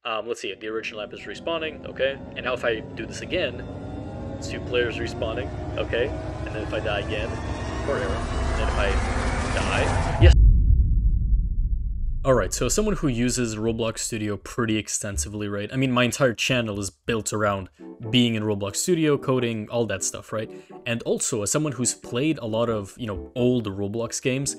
Let's see, the original app is respawning, okay? And now if I do this again, 2 players respawning, okay? And then if I die again, or error, and then if I die, yes. Alright, so as someone who uses Roblox Studio pretty extensively, right? I mean, my entire channel is built around being in Roblox Studio, coding, all that stuff, right? And also, as someone who's played a lot of, old Roblox games,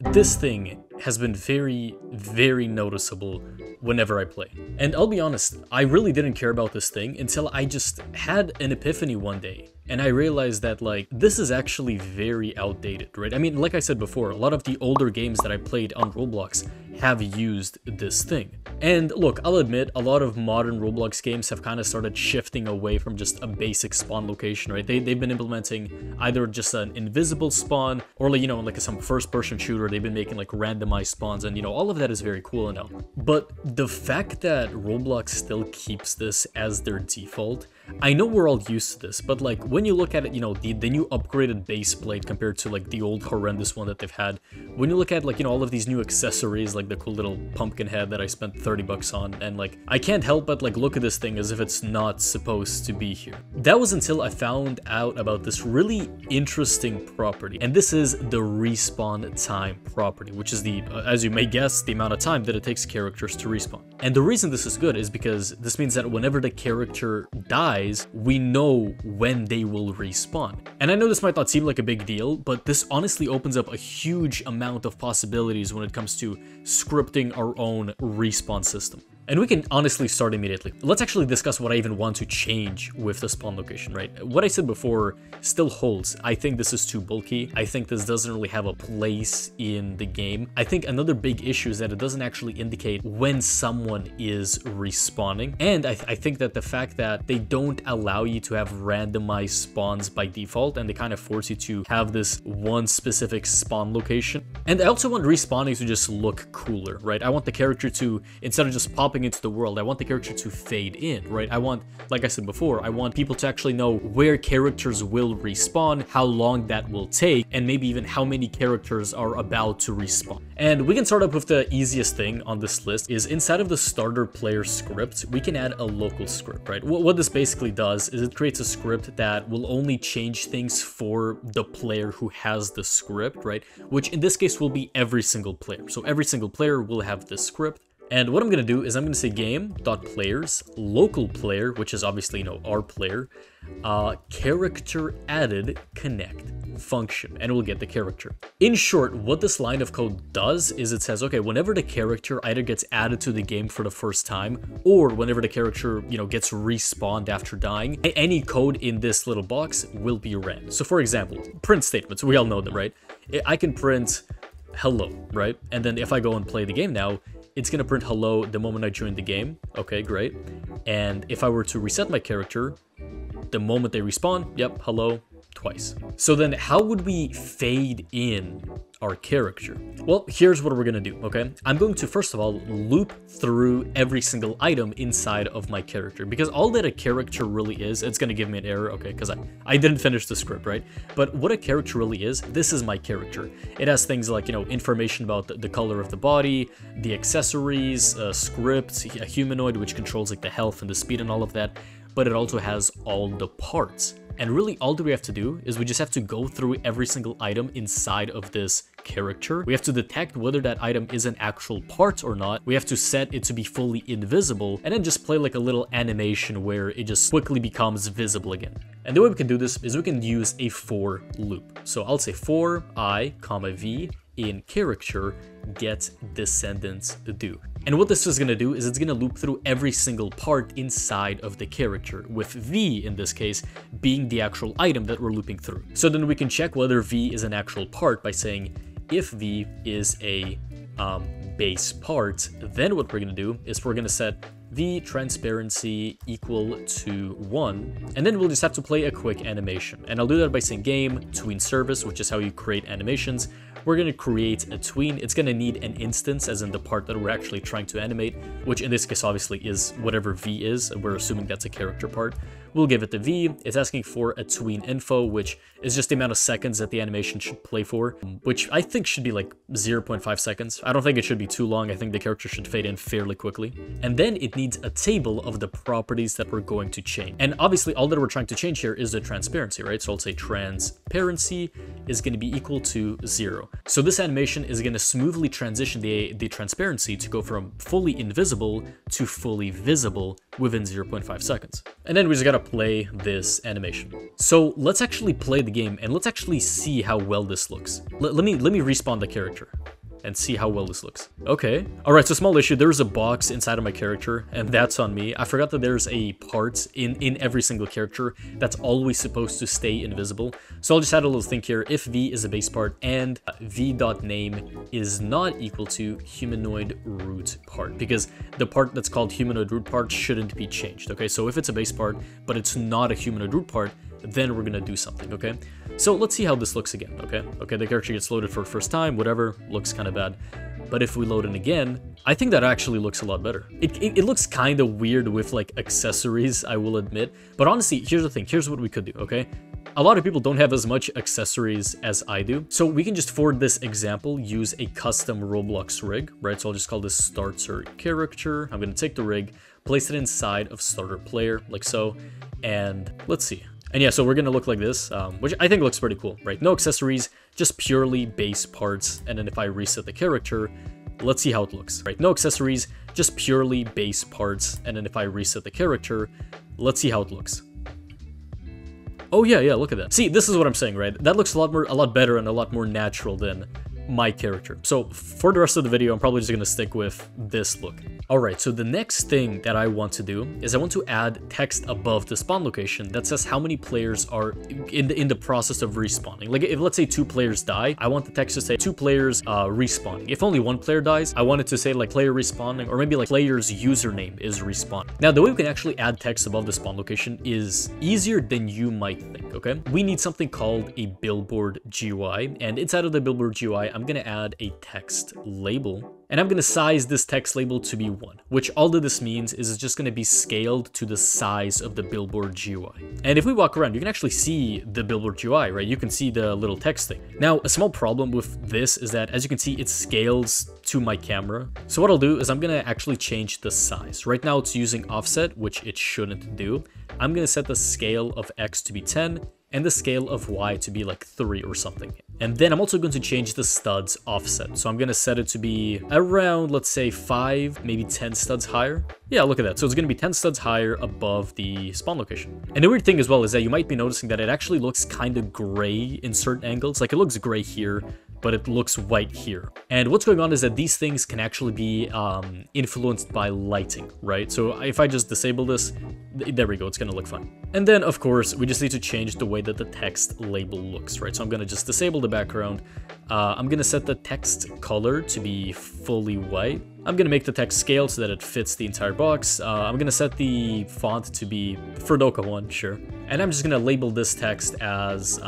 this thing has been very, very noticeable whenever I play. And I'll be honest, I really didn't care about this thing until I just had an epiphany one day. And I realized that, like, this is actually very outdated, right? I mean, like I said before, a lot of the older games that I played on Roblox have used this thing. And look, I'll admit, a lot of modern Roblox games have kind of started shifting away from just a basic spawn location, right? They've been implementing either just an invisible spawn or, like some first-person shooter. They've been making, like, randomized spawns, and, all of that is very cool and all. But the fact that Roblox still keeps this as their default, I know we're all used to this, but, like, when you look at it, the new upgraded base plate compared to, like, the old horrendous one that they've had, when you look at, like, all of these new accessories, like the cool little pumpkin head that I spent 30 bucks on, and, like, I can't help but, like, look at this thing as if it's not supposed to be here. That was until I found out about this really interesting property, and this is the respawn time property, which is the, as you may guess, the amount of time that it takes characters to respawn. And the reason this is good is because this means that whenever the character dies, we know when they will respawn. And I know this might not seem like a big deal, but this honestly opens up a huge amount of possibilities when it comes to scripting our own respawn system. And we can honestly start immediately. Let's actually discuss what I even want to change with the spawn location, right? What I said before still holds. I think this is too bulky. I think this doesn't really have a place in the game. I think another big issue is that it doesn't actually indicate when someone is respawning. And I think that the fact that they don't allow you to have randomized spawns by default, and they kind of force you to have this one specific spawn location. And I also want respawning to just look cooler, right? I want the character to, instead of just popping into the world, I want the character to fade in, right? I want, like I said before, I want people to actually know where characters will respawn, how long that will take, and maybe even how many characters are about to respawn. And we can start up with the easiest thing on this list is inside of the starter player script, we can add a local script, right? What this basically does is it creates a script that will only change things for the player who has the script, right? Which in this case will be every single player. So every single player will have this script. And what I'm going to do is I'm going to say game.players, local player, which is obviously, our player, character added connect function, and we'll get the character. In short, what this line of code does is it says, okay, whenever the character either gets added to the game for the first time, or whenever the character, gets respawned after dying, any code in this little box will be ran. So for example, print statements, we all know them, right? I can print hello, right? And then if I go and play the game now, it's going to print hello the moment I join the game. Okay, great. And if I were to reset my character, the moment they respawn, yep, hello, twice. So then how would we fade in our character? Well, here's what we're going to do, okay? I'm going to, first of all, loop through every single item inside of my character, because all that a character really is, it's going to give me an error, okay, because I didn't finish the script, right? But what a character really is, this is my character. It has things like, information about the color of the body, the accessories, scripts, a humanoid, which controls like the health and the speed and all of that, but it also has all the parts. And really all that we have to do is we just have to go through every single item inside of this character. We have to detect whether that item is an actual part or not. We have to set it to be fully invisible, and then just play like a little animation where it just quickly becomes visible again. And the way we can do this is we can use a for loop. So I'll say for I, comma v in character get descendants do. And what this is going to do is it's going to loop through every single part inside of the character, with V in this case being the actual item that we're looping through. So then we can check whether V is an actual part by saying if V is a base part, then what we're going to do is we're going to set the transparency equal to 1, and then we'll just have to play a quick animation. And I'll do that by saying game tween service, which is how you create animations, we're going to create a tween. It's going to need an instance, as in the part that we're actually trying to animate, which in this case obviously is whatever V is. We're assuming that's a character part. We'll give it the V. It's asking for a tween info, which is just the amount of seconds that the animation should play for, which I think should be like 0.5 seconds. I don't think it should be too long. I think the character should fade in fairly quickly. And then it needs a table of the properties that we're going to change. And obviously all that we're trying to change here is the transparency, right? So I'll say transparency is going to be equal to 0. So this animation is going to smoothly transition the transparency to go from fully invisible to fully visible within 0.5 seconds. And then we just gotta play this animation. So let's actually play the game and let's actually see how well this looks. Let me respawn the character and see how well this looks. Okay. All right, so small issue. There's a box inside of my character, and that's on me. I forgot that there's a part in every single character that's always supposed to stay invisible. So I'll just add a little thing here. If V is a base part and v.name is not equal to humanoid root part, because the part that's called humanoid root part shouldn't be changed. Okay, so if it's a base part, but it's not a humanoid root part, then we're gonna do something, okay? So let's see how this looks again, okay? Okay, the character gets loaded for the first time, whatever, looks kind of bad. But if we load it again, I think that actually looks a lot better. It looks kind of weird with like accessories, I will admit. But honestly, here's the thing, here's what we could do, okay? A lot of people don't have as much accessories as I do. So we can just, for this example, use a custom Roblox rig, right? So I'll just call this starter character. I'm gonna take the rig, place it inside of starter player, like so, and let's see. And yeah, so we're gonna look like this, which I think looks pretty cool, right? No accessories, just purely base parts. And then if I reset the character, let's see how it looks, right? No accessories, just purely base parts. And then if I reset the character, let's see how it looks. Oh yeah, look at that. See, this is what I'm saying, right? That looks a lot better and a lot more natural than my character. So for the rest of the video, I'm probably just gonna stick with this look. All right, so the next thing that I want to do is I want to add text above the spawn location that says how many players are in the process of respawning. Like if let's say 2 players die, I want the text to say 2 players respawning. If only 1 player dies, I want it to say like player respawning, or maybe like player's username is respawning. Now the way we can actually add text above the spawn location is easier than you might think, okay? We need something called a billboard GUI, and inside of the billboard GUI, I'm gonna add a text label, and I'm gonna size this text label to be 1, which all that this means is it's just gonna be scaled to the size of the billboard GUI. And if we walk around, you can actually see the billboard GUI, right? You can see the little text thing. Now, a small problem with this is that, as you can see, it scales to my camera. So what I'll do is I'm gonna actually change the size. Right now it's using offset, which it shouldn't do. I'm gonna set the scale of X to be 10, and the scale of Y to be like 3 or something. And then I'm also going to change the studs offset. So I'm going to set it to be around, let's say 5, maybe 10 studs higher. Yeah, look at that. So it's going to be 10 studs higher above the spawn location. And the weird thing as well is that you might be noticing that it actually looks kind of gray in certain angles. Like it looks gray here, but it looks white here. And what's going on is that these things can actually be influenced by lighting, right? So if I just disable this, there we go, it's gonna look fine. And then of course, we just need to change the way that the text label looks, right? So I'm gonna just disable the background. I'm gonna set the text color to be fully white. I'm gonna make the text scale so that it fits the entire box. I'm gonna set the font to be Fredoka 1, sure. And I'm just gonna label this text as,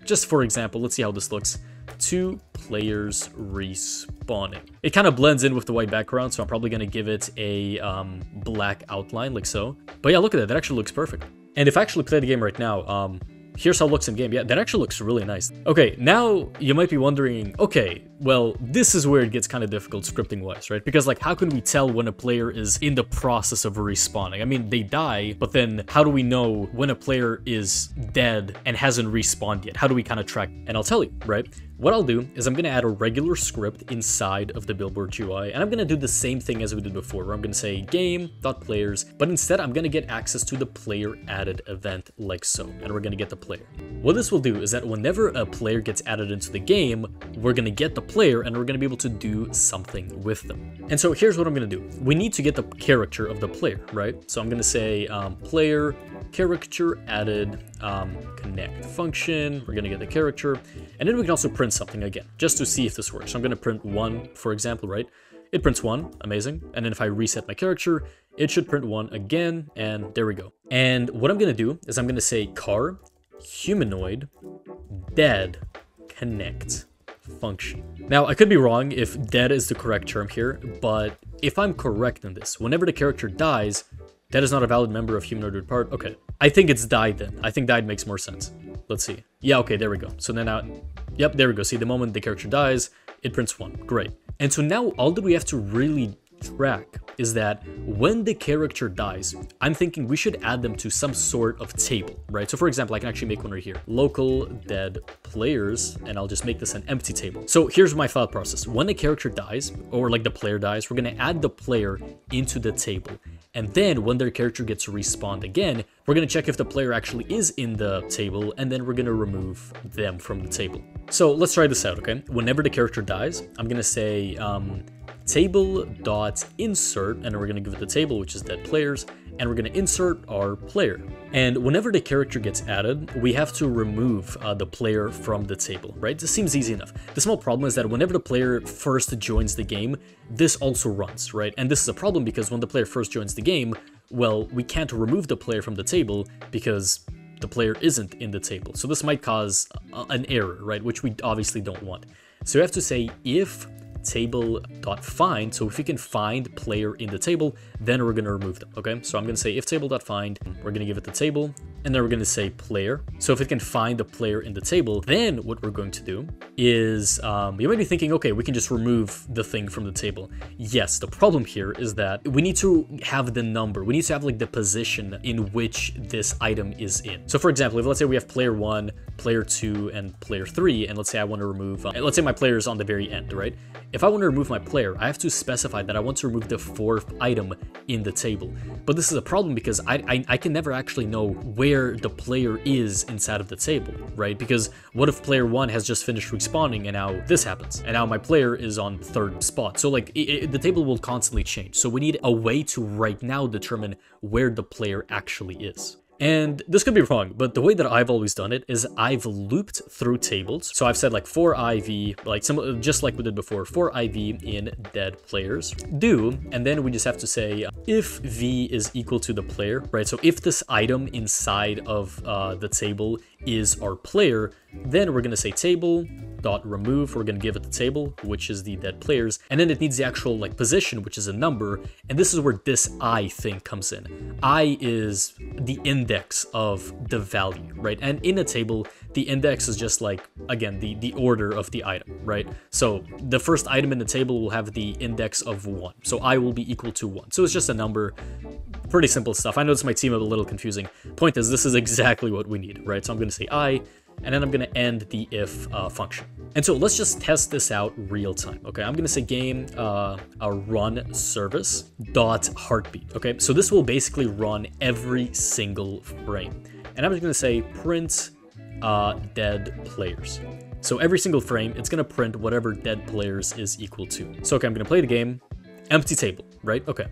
just for example, let's see how this looks. 2 players respawning. It kind of blends in with the white background, so I'm probably going to give it a black outline like so. But yeah, look at that. That actually looks perfect. And if I actually play the game right now, here's how it looks in game. Yeah, that actually looks really nice. Okay, now you might be wondering, okay, well, this is where it gets kind of difficult scripting-wise, right? Because, like, how can we tell when a player is in the process of respawning? I mean, they die, but then how do we know when a player is dead and hasn't respawned yet? How do we kind of track? And I'll tell you, right? What I'll do is I'm going to add a regular script inside of the billboard UI, and I'm going to do the same thing as we did before, where I'm going to say game.players, but instead I'm going to get access to the player added event like so, and we're going to get the player. What this will do is that whenever a player gets added into the game, we're going to get the player and we're going to be able to do something with them. And so here's what I'm going to do. We need to get the character of the player, right? So I'm going to say player character added connect function. We're going to get the character, and then we can also print something again, just to see if this works. So I'm going to print 1, for example, right? It prints 1, amazing. And then if I reset my character, it should print 1 again, and there we go. And what I'm going to do is I'm going to say car humanoid dead connect. function. Now, I could be wrong if dead is the correct term here, but if I'm correct in this, whenever the character dies, dead is not a valid member of humanoid part. Okay, I think it's died then. I think died makes more sense. Let's see. Yeah, okay, there we go. So then yep, there we go. See, the moment the character dies, it prints 1. Great. And so now all that we have to really track is that when the character dies, I'm thinking we should add them to some sort of table, right? So for example, I can actually make one right here. Local dead players, and I'll just make this an empty table. So here's my thought process. When a character dies, or like the player dies, we're gonna add the player into the table. And then when their character gets respawned again, we're gonna check if the player actually is in the table, and then we're gonna remove them from the table. So let's try this out, okay? Whenever the character dies, I'm gonna say table.insert, and we're gonna give it the table, which is dead players, and we're gonna insert our player. And whenever the character gets added, we have to remove the player from the table, right? This seems easy enough. The small problem is that whenever the player first joins the game, this also runs, right? And this is a problem because when the player first joins the game, well, we can't remove the player from the table because the player isn't in the table. So this might cause an error, right? Which we obviously don't want. So we have to say if table.find, so if we can find player in the table, then we're going to remove them, okay? So I'm going to say if table.find, we're going to give it the table, and then we're going to say player. So if it can find the player in the table, then what we're going to do is, you might be thinking, okay, we can just remove the thing from the table. Yes, the problem here is that we need to have the number. We need to have like the position in which this item is in. So for example, if let's say we have player 1, player 2, and player 3, and let's say I want to remove, let's say my player is on the very end, right? If I want to remove my player, I have to specify that I want to remove the 4th item in the table. But this is a problem because I can never actually know where the player is inside of the table, right? Because what if player 1 has just finished respawning and now this happens, and now my player is on 3rd spot? So like the table will constantly change. So we need a way to right now determine where the player actually is. And this could be wrong, but the way that I've always done it is I've looped through tables. So I've said like for IV, like just like we did before, for IV in dead players, do, and then we just have to say if V is equal to the player, right? So if this item inside of the table is our player, then we're going to say table.remove, we're going to give it the table, which is the dead players, and then it needs the actual like position, which is a number, and this is where this I thing comes in. I is the index of the value, right? And in a table, the index is just like, again, the order of the item, right? So the first item in the table will have the index of 1, so I will be equal to 1. So it's just a number. Pretty simple stuff. I know this might seem a little confusing. Point is, this is exactly what we need, right? So I'm going to say I, and then I'm going to end the if function. And so let's just test this out real time, okay? I'm going to say game a run service dot heartbeat, okay? So this will basically run every single frame. And I'm just going to say print dead players. So every single frame, it's going to print whatever dead players is equal to. So, okay, I'm going to play the game. Empty table, right? Okay.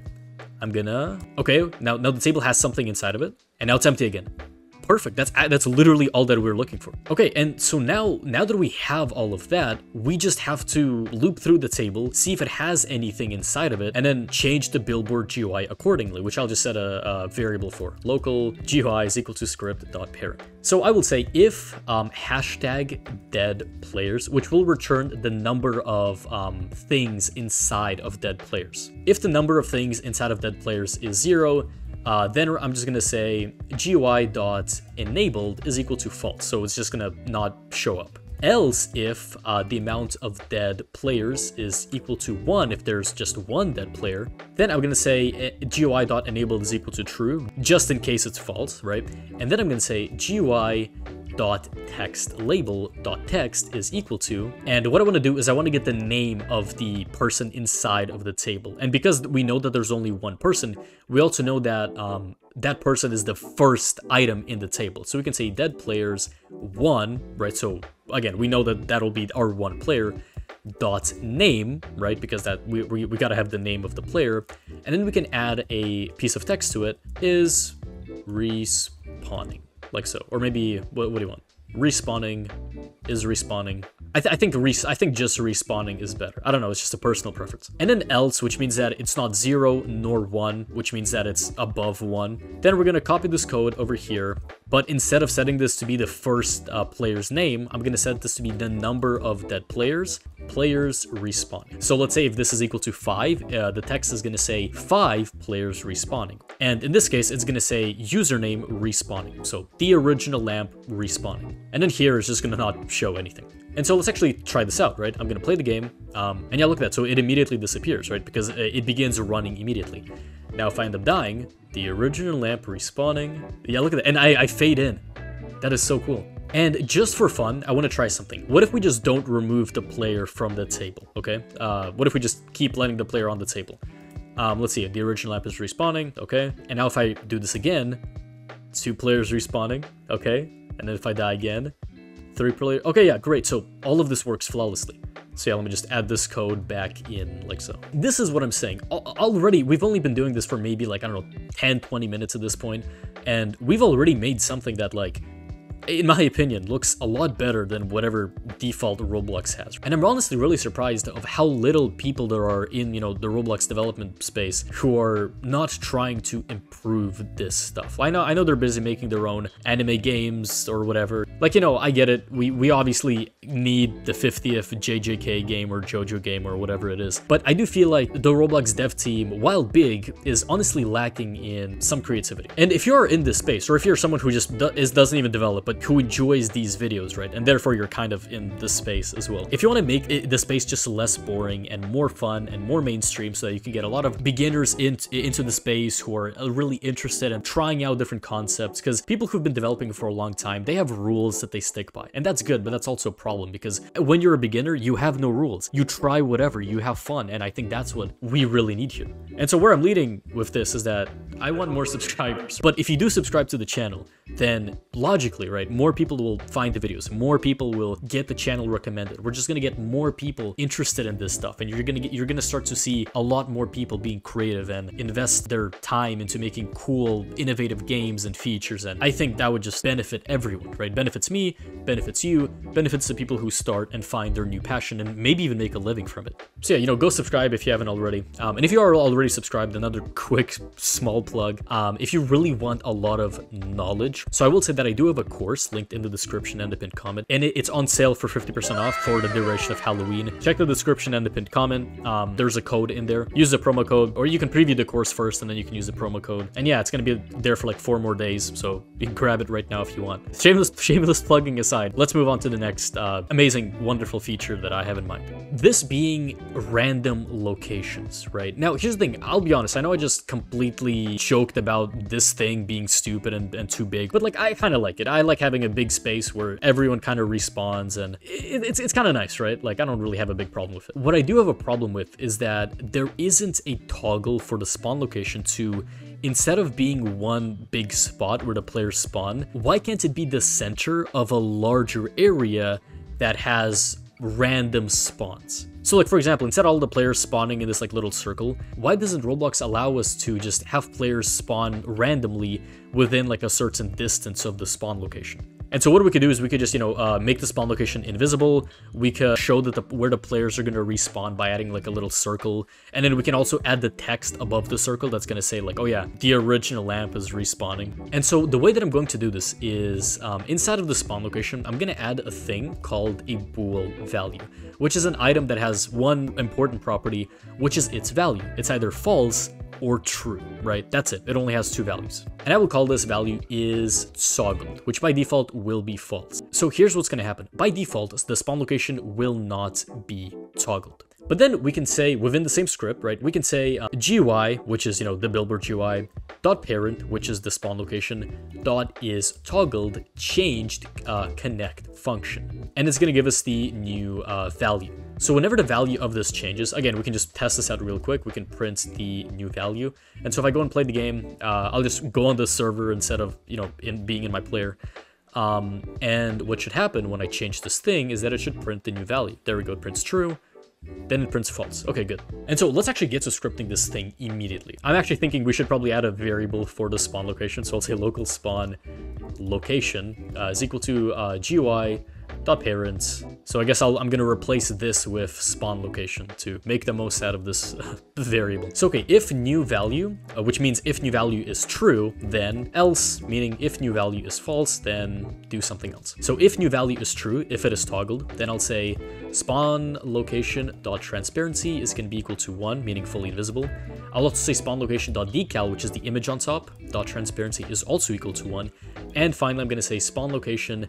I'm gonna, okay, now the table has something inside of it, and now it's empty again. Perfect, that's literally all that we're looking for. Okay, and so now that we have all of that, we just have to loop through the table, see if it has anything inside of it, and then change the billboard GUI accordingly, which I'll just set a variable for. Local GUI is equal to script.parent. So I will say if hashtag dead players, which will return the number of things inside of dead players. If the number of things inside of dead players is 0, then I'm just going to say GUI.enabled is equal to false. So it's just going to not show up. Else, if the amount of dead players is equal to 1, if there's just 1 dead player, then I'm going to say GUI.enabled is equal to true, just in case it's false, right? And then I'm going to say GUI.textLabel.text is equal to, and what I want to do is I want to get the name of the person inside of the table. And because we know that there's only 1 person, we also know that that person is the first item in the table. So we can say dead players 1, right? So again, we know that that'll be our 1 player dot name, right? Because that we gotta have the name of the player, and then we can add a piece of text to it, is respawning, like so. Or maybe what do you want? Respawning is respawning. I think just respawning is better. I don't know, it's just a personal preference. And then else, which means that it's not 0 nor 1, which means that it's above 1. Then we're gonna copy this code over here, but instead of setting this to be the first player's name, I'm gonna set this to be the number of dead players respawning. So let's say if this is equal to 5, the text is gonna say 5 players respawning. And in this case, it's gonna say username respawning. So the original lamp respawning. And then here is just gonna not show anything. And so let's actually try this out, right? I'm gonna play the game, and yeah, look at that. So it immediately disappears, right? Because it begins running immediately. Now, if I end up dying, the original lamp respawning. Yeah, look at that. And I fade in. That is so cool. And just for fun, I want to try something. What if we just don't remove the player from the table, okay? What if we just keep letting the player on the table? Let's see, the original lamp is respawning, okay? And now if I do this again, 2 players respawning, okay? And then if I die again, 3 players, okay, yeah, great. So all of this works flawlessly. So yeah, let me just add this code back in like so. This is what I'm saying. Already, we've only been doing this for maybe like, I don't know, 10, 20 minutes at this point, and we've already made something that, like, in my opinion, looks a lot better than whatever default Roblox has. And I'm honestly really surprised of how little people there are in, you know, the Roblox development space who are not trying to improve this stuff. I know they're busy making their own anime games or whatever. Like, you know, I get it. We obviously need the 50th JJK game or JoJo game or whatever it is. But I do feel like the Roblox dev team, while big, is honestly lacking in some creativity. And if you're in this space, or if you're someone who just doesn't even develop, but who enjoys these videos, right? And therefore you're kind of in this space as well. If you want to make the space just less boring and more fun and more mainstream so that you can get a lot of beginners into the space who are really interested in trying out different concepts, because people who've been developing for a long time, they have rules that they stick by. And that's good, but that's also a problem because when you're a beginner, you have no rules. You try whatever, you have fun, and I think that's what we really need here. And so where I'm leading with this is that I want more subscribers. But if you do subscribe to the channel, then logically, right, more people will find the videos, more people will get the channel recommended. We're just gonna get more people interested in this stuff, and you're gonna start to see a lot more people being creative and invest their time into making cool, innovative games and features. And I think that would just benefit everyone, right? Benefits me, benefits you, benefits the people who start and find their new passion and maybe even make a living from it. So yeah, you know, go subscribe if you haven't already. And if you are already subscribed, another quick small plug. If you really want a lot of knowledge, so I will say that I do have a course linked in the description and the pinned comment, and it's on sale for 50% off for the duration of Halloween. Check the description and the pinned comment. There's a code in there. Use the promo code, or you can preview the course first and then you can use the promo code. And yeah, it's gonna be there for like 4 more days, so you can grab it right now if you want. Shameless plugging aside, let's move on to the next amazing, wonderful feature that I have in mind. This being random locations, right? Now, here's the thing. I'll be honest. I know I just completely joked about this thing being stupid and too big, but like I kind of like it. I like having a big space where everyone kind of respawns, and it's kind of nice, right? Like I don't really have a big problem with it. What I do have a problem with is that there isn't a toggle for the spawn location to, instead of being one big spot where the players spawn, why can't it be the center of a larger area that has random spawns? So like, for example, instead of all the players spawning in this like little circle, why doesn't Roblox allow us to just have players spawn randomly within like a certain distance of the spawn location? And so what we could do is we could just, you know, make the spawn location invisible. We could show that where the players are going to respawn by adding like a little circle. And then we can also add the text above the circle that's going to say like, oh yeah, the original lamp is respawning. And so the way that I'm going to do this is inside of the spawn location, I'm going to add a thing called a bool value, which is an item that has one important property, which is its value. It's either false or true, right? That's it. It only has 2 values. And I will call this value is toggled, which by default will be false. So here's what's going to happen. By default, the spawn location will not be toggled. But then we can say within the same script, right? We can say GUI, which is, you know, the billboard GUI, dot parent, which is the spawn location, dot is toggled changed connect function. And it's going to give us the new value. So whenever the value of this changes, again, we can just test this out real quick. We can print the new value. And so if I go and play the game, I'll just go on the server instead of, you know, being in my player. And what should happen when I change this thing is that it should print the new value. There we go, it prints true. Then it prints false. Okay, good. And so let's actually get to scripting this thing immediately. I'm actually thinking we should probably add a variable for the spawn location. So I'll say local spawn location is equal to GUI dot parents. So I guess I'm gonna replace this with spawn location to make the most out of this variable. So okay, if new value, which means if new value is true, then else, meaning if new value is false, then do something else. So if new value is true, if it is toggled, then I'll say spawn location dot transparency is gonna be equal to 1, meaning fully invisible. I'll also say spawn location dot decal, which is the image on top, dot transparency is also equal to 1. And finally, I'm gonna say spawn location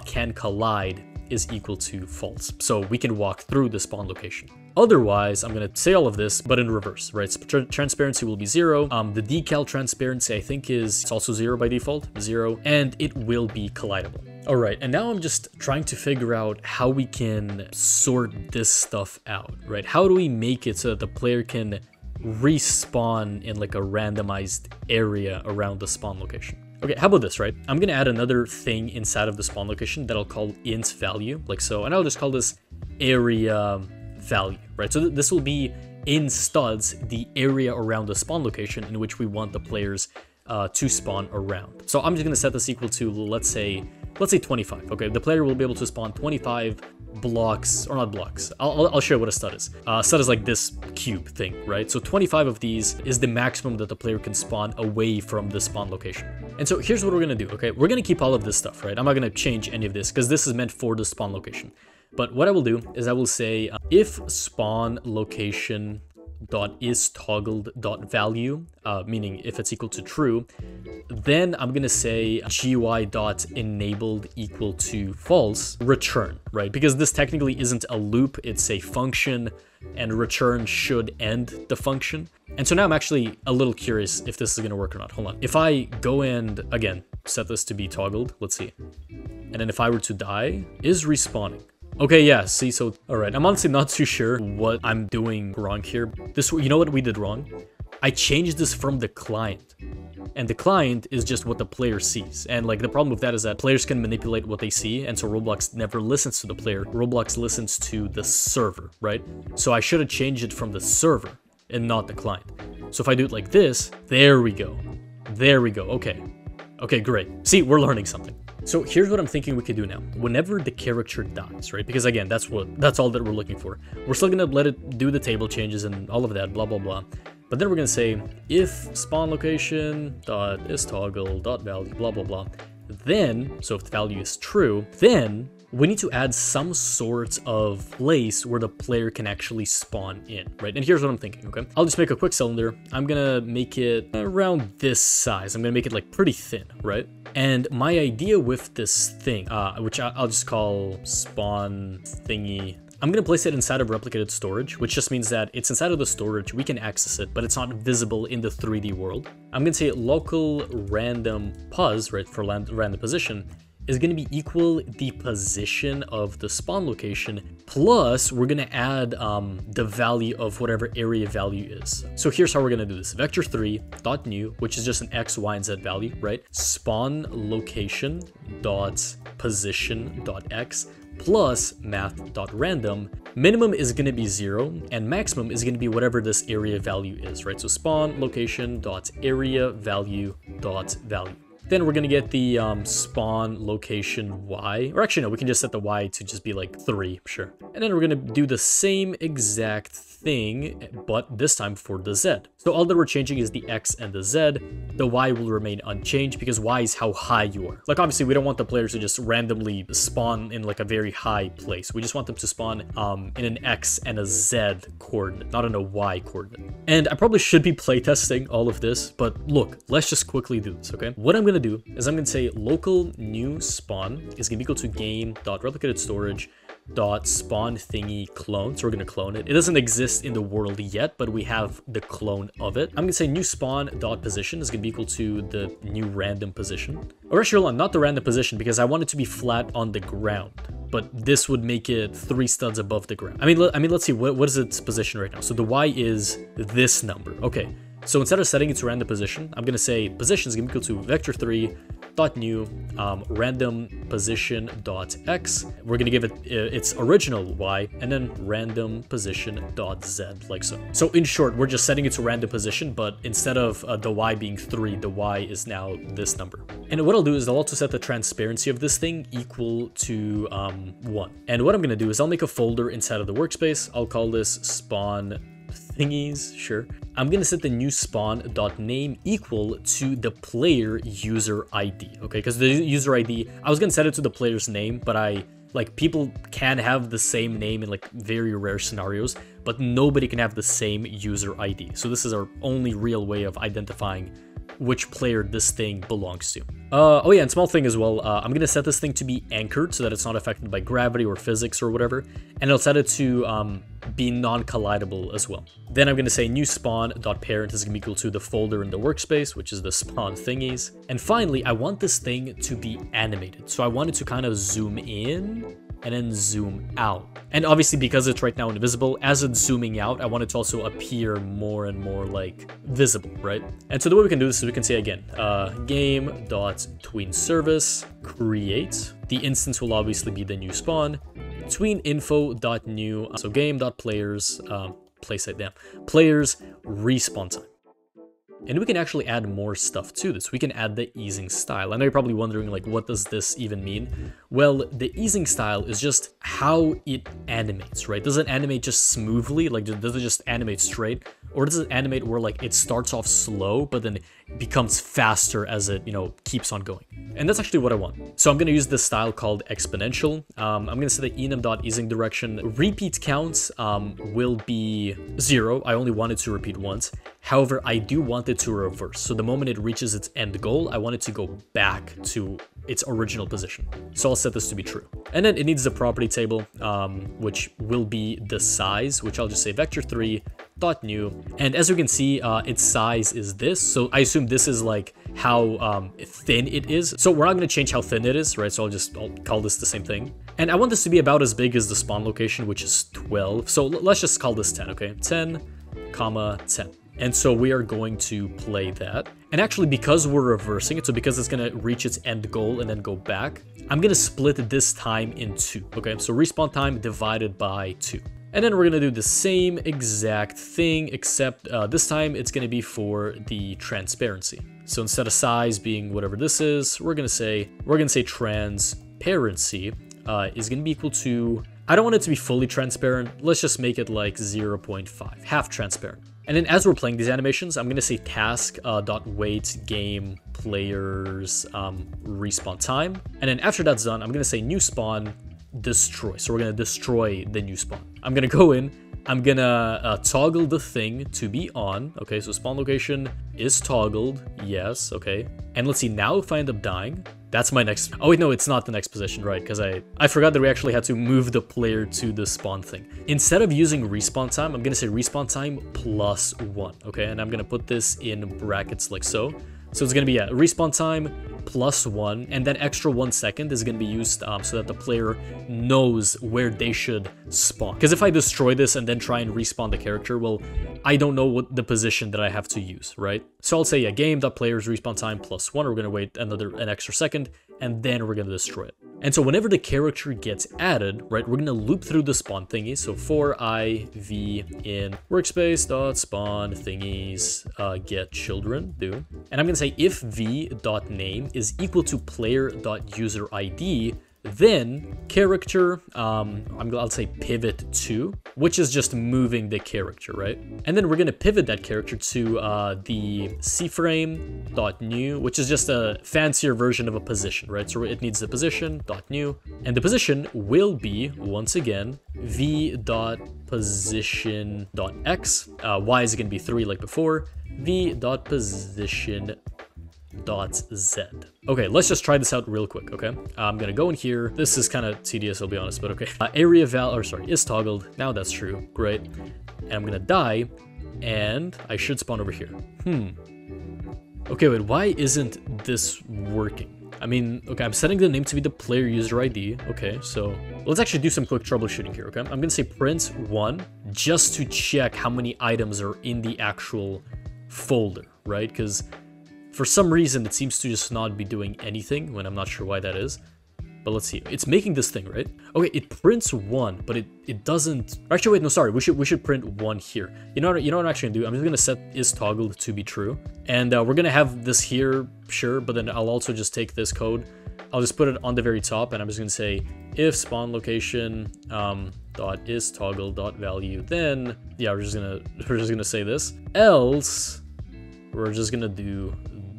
can collide is equal to false. So we can walk through the spawn location. Otherwise, I'm going to say all of this, but in reverse, right? So transparency will be 0. The decal transparency, I think, it's also 0 by default, 0, and it will be collidable. All right, and now I'm just trying to figure out how we can sort this stuff out, right? How do we make it so that the player can respawn in like a randomized area around the spawn location? Okay, how about this, right? I'm gonna add another thing inside of the spawn location that I'll call int value, like so, and I'll just call this area value, right? So this will be in studs the area around the spawn location in which we want the players to spawn around. So I'm just gonna set this equal to, let's say 25. Okay, the player will be able to spawn 25 blocks, or not blocks. I'll show you what a stud is. Stud is like this cube thing, right? So 25 of these is the maximum that the player can spawn away from the spawn location. And so here's what we're gonna do, okay? We're gonna keep all of this stuff, right? I'm not gonna change any of this because this is meant for the spawn location. But what I will do is I will say if spawn location dot is toggled dot value, meaning if it's equal to true, then I'm gonna say GUI dot enabled equal to false return, right? Because this technically isn't a loop, it's a function, and return should end the function. And so now I'm actually a little curious if this is gonna work or not. Hold on. If I go and again set this to be toggled, let's see, and then if I were to die, is respawning. Okay, yeah, see, so, all right, I'm honestly not too sure what I'm doing wrong here. You know what we did wrong? I changed this from the client, and the client is just what the player sees. And like the problem with that is that players can manipulate what they see, and so Roblox never listens to the player. Roblox listens to the server, right? So I should have changed it from the server and not the client. So if I do it like this, there we go. There we go, okay. Okay, great. See, we're learning something. So here's what I'm thinking we could do now. Whenever the character dies, right? Because again, that's all that we're looking for. We're still gonna let it do the table changes and all of that, blah, blah, blah. But then we're gonna say if spawn location dot is toggle dot value, blah, blah, blah. Then, so if the value is true, then we need to add some sort of place where the player can actually spawn in, right? And here's what I'm thinking, okay? I'll just make a quick cylinder. I'm gonna make it around this size. I'm gonna make it like pretty thin, right? And my idea with this thing, which I'll just call spawn thingy, I'm gonna place it inside of replicated storage, which just means that it's inside of the storage, we can access it, but it's not visible in the 3D world. I'm gonna say local random pos, right, for random position, is going to be equal the position of the spawn location, plus we're going to add the value of whatever area value is. So here's how we're going to do this. Vector3.new, which is just an x, y, and z value, right? Spawn location dot position dot x plus math.random. Minimum is going to be 0 and maximum is going to be whatever this area value is, right? So spawn location dot area value dot value. Then we're going to get the spawn location y, or actually no, we can just set the y to just be like 3, sure. And then we're going to do the same exact thing, but this time for the z. So all that we're changing is the x and the z. The y will remain unchanged because y is how high you are. Like obviously we don't want the players to just randomly spawn in like a very high place. We just want them to spawn in an x and a z coordinate, not in a y coordinate. And I probably should be playtesting all of this, but look, let's just quickly do this, okay? What I'm going to do is I'm going to say local new spawn is going to be equal to game.replicated storage dot spawn thingy clone. So we're going to clone it. It doesn't exist in the world yet, but we have the clone of it. I'm going to say new spawn dot position is going to be equal to the new random position. Or actually, hold on, not the random position, because I want it to be flat on the ground, but this would make it 3 studs above the ground. I mean, let's see, what is its position right now? So the y is this number. Okay. So instead of setting it to random position, I'm going to say position is going to be equal to vector3 dot new random position dot x. We're gonna give it its original y, and then random position dot z, like so. So in short, we're just setting it to random position, but instead of the y being 3, the y is now this number. And what I'll do is I'll also set the transparency of this thing equal to 1. And what I'm gonna do is I'll make a folder inside of the workspace. I'll call this spawn thingies, sure. I'm gonna set the new spawn.name equal to the player user ID, okay? Because the user ID, I was gonna set it to the player's name, but people can have the same name in like very rare scenarios, but nobody can have the same user ID. So this is our only real way of identifying which player this thing belongs to. Oh yeah, and small thing as well, I'm gonna set this thing to be anchored so that it's not affected by gravity or physics or whatever, and I'll set it to be non-collidable as well. Then I'm gonna say new spawn.parent is gonna be equal to the folder in the workspace, which is the spawn thingies. And finally, I want this thing to be animated. So I want it to kind of zoom in and then zoom out. And obviously because it's right now invisible, as it's zooming out, I want it to also appear more and more like visible, right? And so the way we can do this is we can say again, game.tweenService create. The instance will obviously be the new spawn. tweeninfo.new, so game.players, players respawn time. And we can actually add more stuff to this. We can add the easing style. I know you're probably wondering, like, what does this even mean? Well, the easing style is just how it animates, right? Does it animate just smoothly? Like, does it just animate straight? Or does it animate where, like, it starts off slow, but then becomes faster as it, keeps on going? And that's actually what I want. So I'm going to use this style called exponential. I'm going to say the enum.easing direction. Repeat counts will be 0. I only want it to repeat once. However, I do want it to reverse. So the moment it reaches its end goal, I want it to go back to its original position. So I'll set this to be true. And then it needs the property table, which will be the size, which I'll just say vector3.new. And as you can see, its size is this. So I assume this is like how thin it is. So we're not going to change how thin it is, right? So I'll call this the same thing. And I want this to be about as big as the spawn location, which is 12. So let's just call this 10, okay? 10, 10. And so we are going to play that. And actually, because we're reversing it, so because it's going to reach its end goal and then go back, I'm going to split this time in 2, okay? So respawn time divided by 2. And then we're going to do the same exact thing, except this time it's going to be for the transparency. So instead of size being whatever this is, we're going to say transparency is going to be equal to, I don't want it to be fully transparent. Let's just make it like 0.5, half transparent. And then as we're playing these animations, I'm going to say task.wait game players respawn time. And then after that's done, I'm going to say new spawn destroy. So we're going to destroy the new spawn. I'm going to go in. I'm going to toggle the thing to be on. Okay, so spawn location is toggled. Yes, okay. And let's see, now if I end up dying, that's my next... Oh, wait, no, it's not the next position, right? Because I forgot that we actually had to move the player to the spawn thing. Instead of using respawn time, I'm going to say respawn time plus 1, okay? And I'm going to put this in brackets like so. So it's going to be respawn time plus 1, and that extra 1 second is going to be used so that the player knows where they should spawn. Because if I destroy this and then try and respawn the character, well, I don't know what the position that I have to use, right? So I'll say, yeah, game.players respawn time plus 1. We're going to wait an extra second, and then we're going to destroy it. And so whenever the character gets added, right, we're going to loop through the spawn thingy. So for iv in workspace.spawn thingies get children, do. And I'm going to say if v.name is equal to player.user_id, then character, I'll say pivot to, which is just moving the character, right? And then we're going to pivot that character to the cframe.new, which is just a fancier version of a position, right? So it needs the position.new, and the position will be, once again, v.position.x. Y is going to be 3 like before, v.position.z. Okay, let's just try this out real quick, okay? I'm gonna go in here. This is kind of tedious, I'll be honest, but okay. Area is toggled. Now that's true. Great. And I'm gonna die, and I should spawn over here. Okay, wait, why isn't this working? I mean, okay, I'm setting the name to be the player user ID. Okay, so let's actually do some quick troubleshooting here, okay? I'm gonna say print 1 just to check how many items are in the actual folder, right? Because For some reason, it seems to just not be doing anything when I'm not sure why that is. But let's see. It's making this thing, right? Okay, it prints 1, but it doesn't... Actually, wait, no, sorry. We should print 1 here. You know what I'm actually gonna do? I'm just gonna set is toggled to be true. And we're gonna have this here, sure, but then I'll also just take this code. I'll just put it on the very top, and I'm just gonna say if spawn location dot is toggle dot value, then yeah, we're just gonna say this. Else, we're just gonna do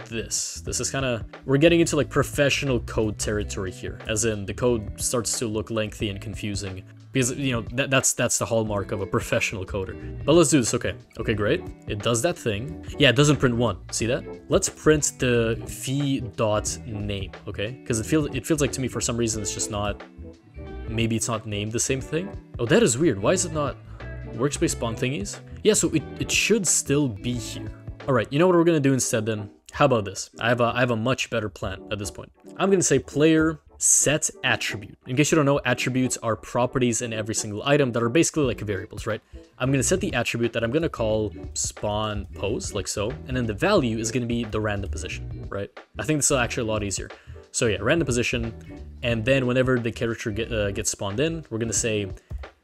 this. This is kind of, we're getting into like professional code territory here, as in the code starts to look lengthy and confusing because, you know, that's the hallmark of a professional coder. But let's do this. Okay, great. It does that thing. Yeah, it doesn't print 1. See that? Let's print the v.name, okay? Because it feels like to me for some reason it's just not, maybe it's not named the same thing. Oh, that is weird. Why is it not workspace spawn thingies? Yeah, so it should still be here. All right, you know what we're gonna do instead then? How about this? I have a much better plan at this point. I'm gonna say player set attribute. In case you don't know, attributes are properties in every single item that are basically like variables, right? I'm gonna set the attribute that I'm gonna call spawn pose, like so, and then the value is gonna be the random position, right? I think this is actually a lot easier. So yeah, random position, and then whenever the character gets spawned in, we're gonna say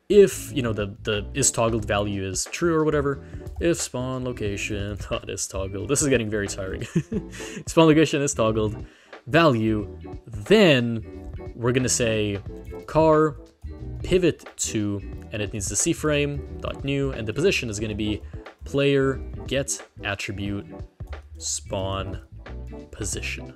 if, you know, the is toggled value is true or whatever, if spawn location dot is toggled, this is getting very tiring. Spawn location is toggled value, then we're gonna say car pivot to, and it needs the C frame dot new, and the position is gonna be player get attribute spawn position.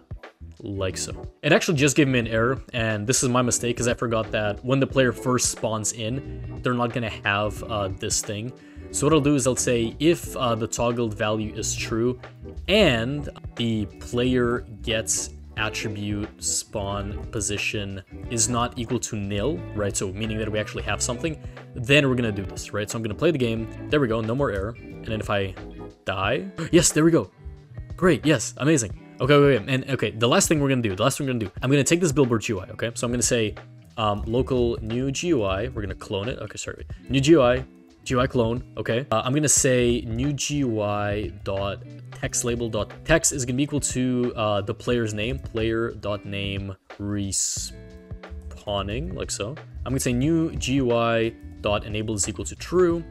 Like so. It actually just gave me an error, and this is my mistake because I forgot that when the player first spawns in, they're not gonna have this thing. So what I'll do is I'll say if the toggled value is true and the player gets attribute spawn position is not equal to nil, right? So meaning that we actually have something, then we're gonna do this, right? So I'm gonna play the game. There we go, no more error. And then if I die, yes, there we go. Great, yes, amazing. Okay, the last thing we're gonna do, I'm gonna take this Billboard UI, okay? So I'm gonna say local new GUI, we're gonna clone it, okay, sorry, new GUI clone, okay? I'm gonna say new GUI dot text label dot text is gonna be equal to the player's name, player dot name respawning, like so. I'm gonna say new GUI dot enable is equal to true.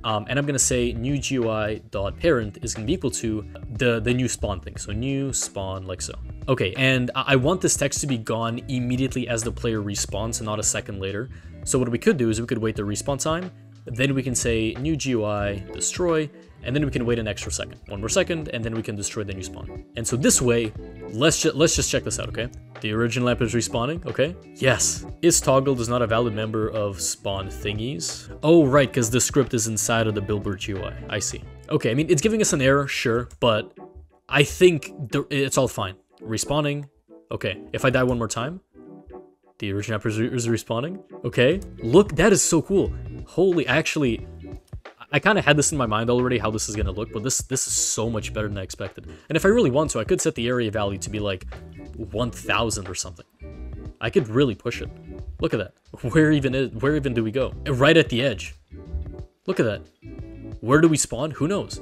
And I'm gonna say new GUI dot parent is gonna be equal to the new spawn thing. So new spawn, like so. Okay, and I want this text to be gone immediately as the player respawns and not a second later. So what we could do is we could wait the respawn time, then we can say new GUI destroy, and then we can wait an extra second, 1 more second, and then we can destroy the new spawn. And so this way, let's just check this out, okay? The original app is respawning, okay? Yes. Is toggled is not a valid member of spawn thingies. Oh, right, because the script is inside of the Billboard UI. I see. Okay, I mean, it's giving us an error, sure, but I think it's all fine. Respawning. Okay, if I die 1 more time, the original app is respawning. Okay, look, that is so cool. Holy, I kind of had this in my mind already, how this is going to look, but this is so much better than I expected. And if I really want to, I could set the area value to be like 1000 or something. I could really push it. Look at that. Where even do we go? Right at the edge. Look at that. Where do we spawn? Who knows?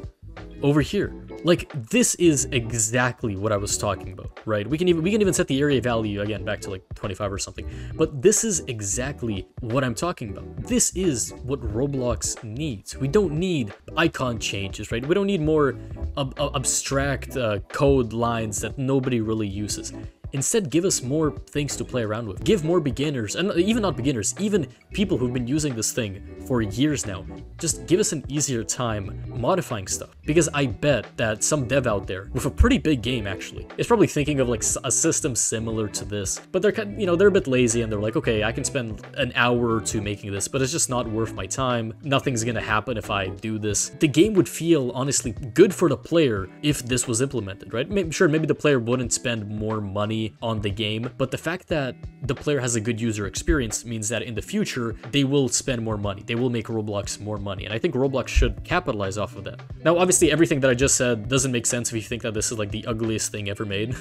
Over here. Like, this is exactly what I was talking about, right? We can even set the area value again back to like 25 or something. But this is exactly what I'm talking about. This is what Roblox needs. We don't need icon changes, right? We don't need more abstract code lines that nobody really uses. Instead, give us more things to play around with. Give more beginners, and even not beginners, even people who've been using this thing for years now, just give us an easier time modifying stuff. Because I bet that some dev out there, with a pretty big game actually, is probably thinking of like a system similar to this, but they're kind, you know, they're a bit lazy and they're like, okay, I can spend an hour or two making this, but it's just not worth my time. Nothing's gonna happen if I do this. The game would feel honestly good for the player if this was implemented, right? Maybe the player wouldn't spend more money money on the game, but the fact that the player has a good user experience means that in the future, they will spend more money. They will make Roblox more money. And I think Roblox should capitalize off of that. Now, obviously, everything that I just said doesn't make sense if you think that this is like the ugliest thing ever made.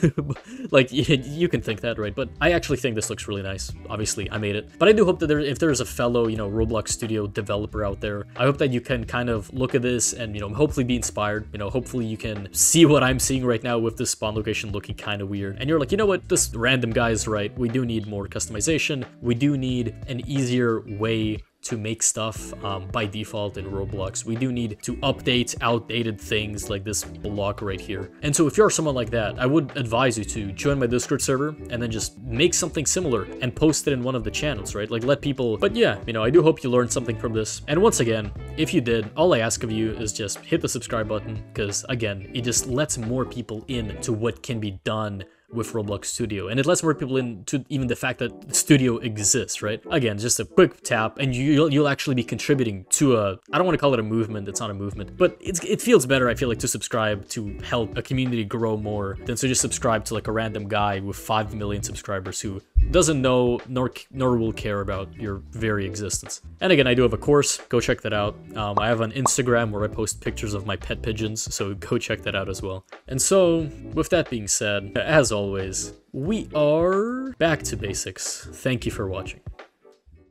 Like, you can think that, right? But I actually think this looks really nice. Obviously, I made it. But I do hope that if there's a fellow, Roblox Studio developer out there, I hope that you can kind of look at this and, hopefully be inspired. Hopefully you can see what I'm seeing right now with this spawn location looking kind of weird. And you're like, you know what? This random guy is right. We do need more customization. We do need an easier way to make stuff by default in Roblox. We do need to update outdated things like this block right here. And so if you're someone like that, I would advise you to join my Discord server and then just make something similar and post it in one of the channels, right? Like let people, but yeah, I do hope you learned something from this. And once again, if you did, all I ask of you is just hit the subscribe button, because again, it just lets more people in to what can be done with Roblox Studio, and it lets more people into even the fact that Studio exists, right? Again, just a quick tap, and you'll actually be contributing to a, I don't want to call it a movement, it's not a movement, but it feels better, I feel like, to subscribe to help a community grow more than to just subscribe to like a random guy with 5 million subscribers who doesn't know nor will care about your very existence. And again, I do have a course, go check that out. I have an Instagram where I post pictures of my pet pigeons, so go check that out as well. And so, with that being said, as always, we are back to basics. Thank you for watching.